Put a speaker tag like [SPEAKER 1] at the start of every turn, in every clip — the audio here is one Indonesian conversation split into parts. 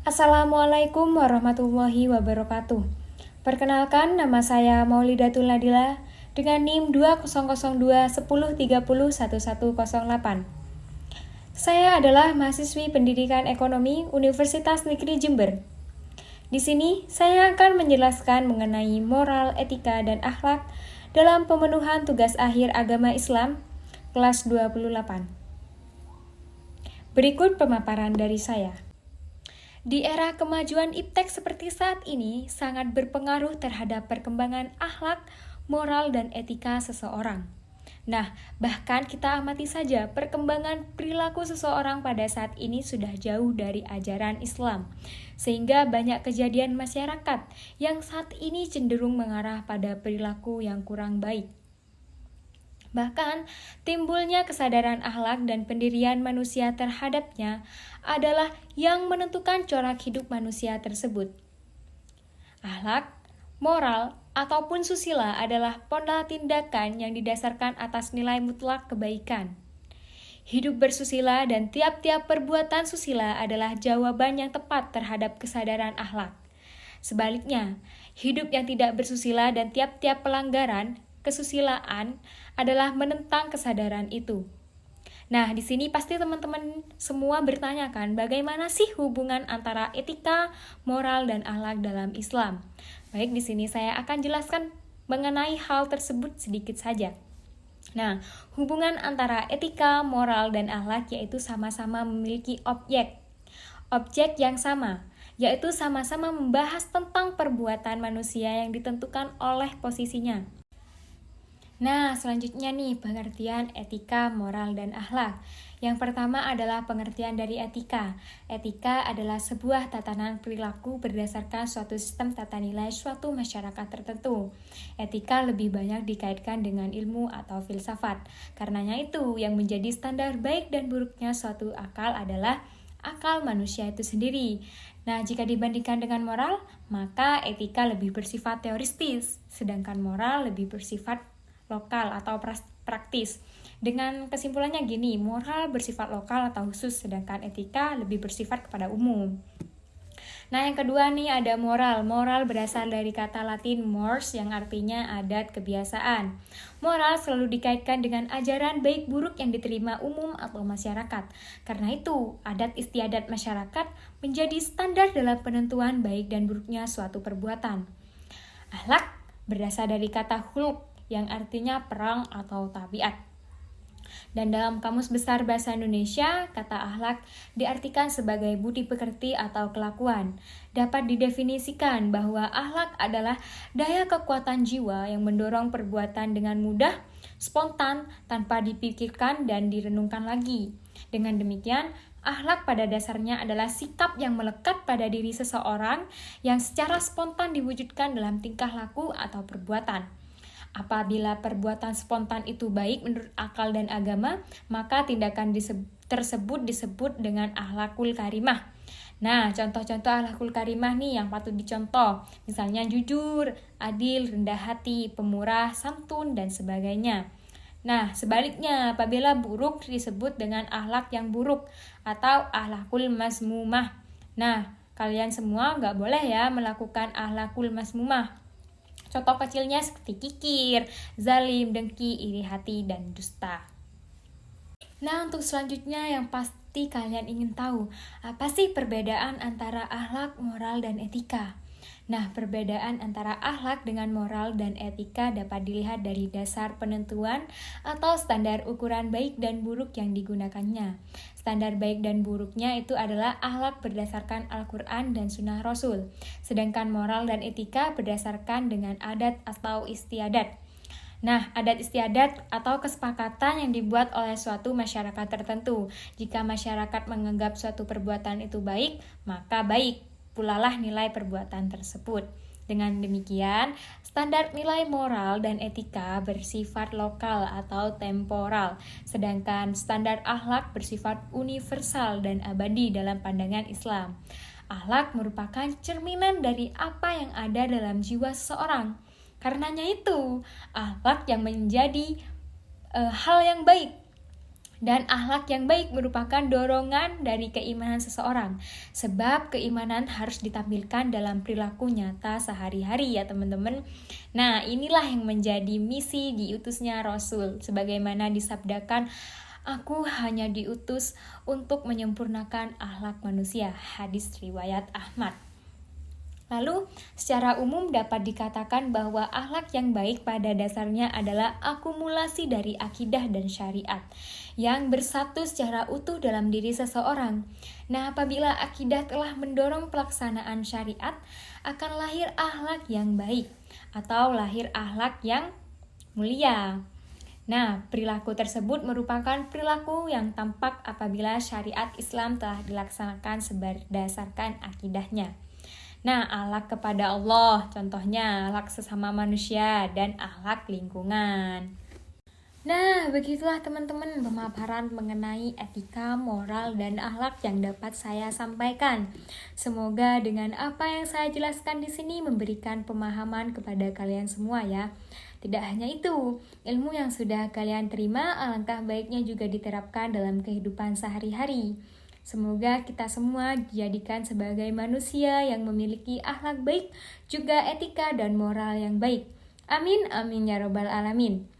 [SPEAKER 1] Assalamualaikum warahmatullahi wabarakatuh. Perkenalkan, nama saya Maulidatul Nadila dengan NIM 200210301108. Saya adalah mahasiswi Pendidikan Ekonomi Universitas Negeri Jember. Di sini, saya akan menjelaskan mengenai moral, etika, dan akhlak dalam pemenuhan tugas akhir agama Islam, kelas 28. Berikut pemaparan dari saya. Di era kemajuan iptek seperti saat ini, sangat berpengaruh terhadap perkembangan akhlak, moral, dan etika seseorang. Nah, bahkan kita amati saja perkembangan perilaku seseorang pada saat ini sudah jauh dari ajaran Islam, sehingga banyak kejadian masyarakat yang saat ini cenderung mengarah pada perilaku yang kurang baik. Bahkan, timbulnya kesadaran akhlak dan pendirian manusia terhadapnya adalah yang menentukan corak hidup manusia tersebut. Akhlak, moral, ataupun susila adalah pola tindakan yang didasarkan atas nilai mutlak kebaikan. Hidup bersusila dan tiap-tiap perbuatan susila adalah jawaban yang tepat terhadap kesadaran akhlak. Sebaliknya, hidup yang tidak bersusila dan tiap-tiap pelanggaran kesusilaan adalah menentang kesadaran itu. Nah, di sini pasti teman-teman semua bertanya kan, bagaimana sih hubungan antara etika, moral, dan akhlak dalam Islam? Baik, di sini saya akan jelaskan mengenai hal tersebut sedikit saja. Nah, hubungan antara etika, moral, dan akhlak yaitu sama-sama memiliki objek yang sama, yaitu sama-sama membahas tentang perbuatan manusia yang ditentukan oleh posisinya. Nah, selanjutnya nih, pengertian etika, moral, dan akhlak. Yang pertama adalah pengertian dari etika. Etika adalah sebuah tatanan perilaku berdasarkan suatu sistem tata nilai suatu masyarakat tertentu. Etika lebih banyak dikaitkan dengan ilmu atau filsafat. Karenanya itu, yang menjadi standar baik dan buruknya suatu akal adalah akal manusia itu sendiri. Nah, jika dibandingkan dengan moral, maka etika lebih bersifat teoristis, sedangkan moral lebih bersifat lokal atau praktis. Dengan kesimpulannya gini, moral bersifat lokal atau khusus, sedangkan etika lebih bersifat kepada umum. Nah, yang kedua nih ada moral. Moral berasal dari kata Latin mors yang artinya adat kebiasaan. Moral selalu dikaitkan dengan ajaran baik buruk yang diterima umum atau masyarakat. Karena itu, adat istiadat masyarakat menjadi standar dalam penentuan baik dan buruknya suatu perbuatan. Akhlak berasal dari kata khulq yang artinya perang atau tabiat. Dan dalam Kamus Besar Bahasa Indonesia, kata akhlak diartikan sebagai budi pekerti atau kelakuan. Dapat didefinisikan bahwa akhlak adalah daya kekuatan jiwa yang mendorong perbuatan dengan mudah, spontan, tanpa dipikirkan dan direnungkan lagi. Dengan demikian, akhlak pada dasarnya adalah sikap yang melekat pada diri seseorang yang secara spontan diwujudkan dalam tingkah laku atau perbuatan. Apabila perbuatan spontan itu baik menurut akal dan agama, maka tindakan tersebut disebut dengan akhlakul karimah. Nah, contoh-contoh akhlakul karimah nih yang patut dicontoh. Misalnya jujur, adil, rendah hati, pemurah, santun, dan sebagainya. Nah, sebaliknya, apabila buruk disebut dengan akhlak yang buruk atau akhlakul mazmumah. Nah, kalian semua nggak boleh ya melakukan akhlakul mazmumah. Contoh kecilnya seperti kikir, zalim, dengki, iri hati, dan dusta. Nah, untuk selanjutnya yang pasti kalian ingin tahu, apa sih perbedaan antara akhlak, moral, dan etika? Nah, perbedaan antara akhlak dengan moral dan etika dapat dilihat dari dasar penentuan atau standar ukuran baik dan buruk yang digunakannya. Standar baik dan buruknya itu adalah akhlak berdasarkan Al-Quran dan Sunnah Rasul, sedangkan moral dan etika berdasarkan dengan adat atau istiadat. Nah, adat istiadat atau kesepakatan yang dibuat oleh suatu masyarakat tertentu. Jika masyarakat menganggap suatu perbuatan itu baik, maka baik pulalah nilai perbuatan tersebut. Dengan demikian, standar nilai moral dan etika bersifat lokal atau temporal, sedangkan standar akhlak bersifat universal dan abadi dalam pandangan Islam. Akhlak merupakan cerminan dari apa yang ada dalam jiwa seseorang. Karenanya itu, akhlak yang menjadi hal yang baik Dan akhlak yang baik merupakan dorongan dari keimanan seseorang. Sebab keimanan harus ditampilkan dalam perilaku nyata sehari-hari ya teman-teman. Nah, inilah yang menjadi misi diutusnya Rasul. Sebagaimana disabdakan, aku hanya diutus untuk menyempurnakan akhlak manusia. Hadis riwayat Ahmad. Lalu, secara umum dapat dikatakan bahwa akhlak yang baik pada dasarnya adalah akumulasi dari akidah dan syariat yang bersatu secara utuh dalam diri seseorang. Nah, apabila akidah telah mendorong pelaksanaan syariat, akan lahir akhlak yang baik atau lahir akhlak yang mulia. Nah, perilaku tersebut merupakan perilaku yang tampak apabila syariat Islam telah dilaksanakan berdasarkan akidahnya. Nah, akhlak kepada Allah, contohnya akhlak sesama manusia dan akhlak lingkungan. Nah, begitulah teman-teman pemaparan mengenai etika, moral, dan akhlak yang dapat saya sampaikan. Semoga dengan apa yang saya jelaskan di sini memberikan pemahaman kepada kalian semua ya. Tidak hanya itu, ilmu yang sudah kalian terima alangkah baiknya juga diterapkan dalam kehidupan sehari-hari. Semoga kita semua dijadikan sebagai manusia yang memiliki akhlak baik, juga etika dan moral yang baik. Amin, amin ya robbal alamin.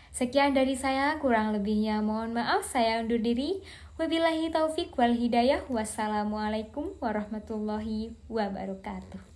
[SPEAKER 1] Sekian dari saya, kurang lebihnya mohon maaf, saya undur diri. Wabillahi taufik wal hidayah. Wassalamualaikum warahmatullahi wabarakatuh.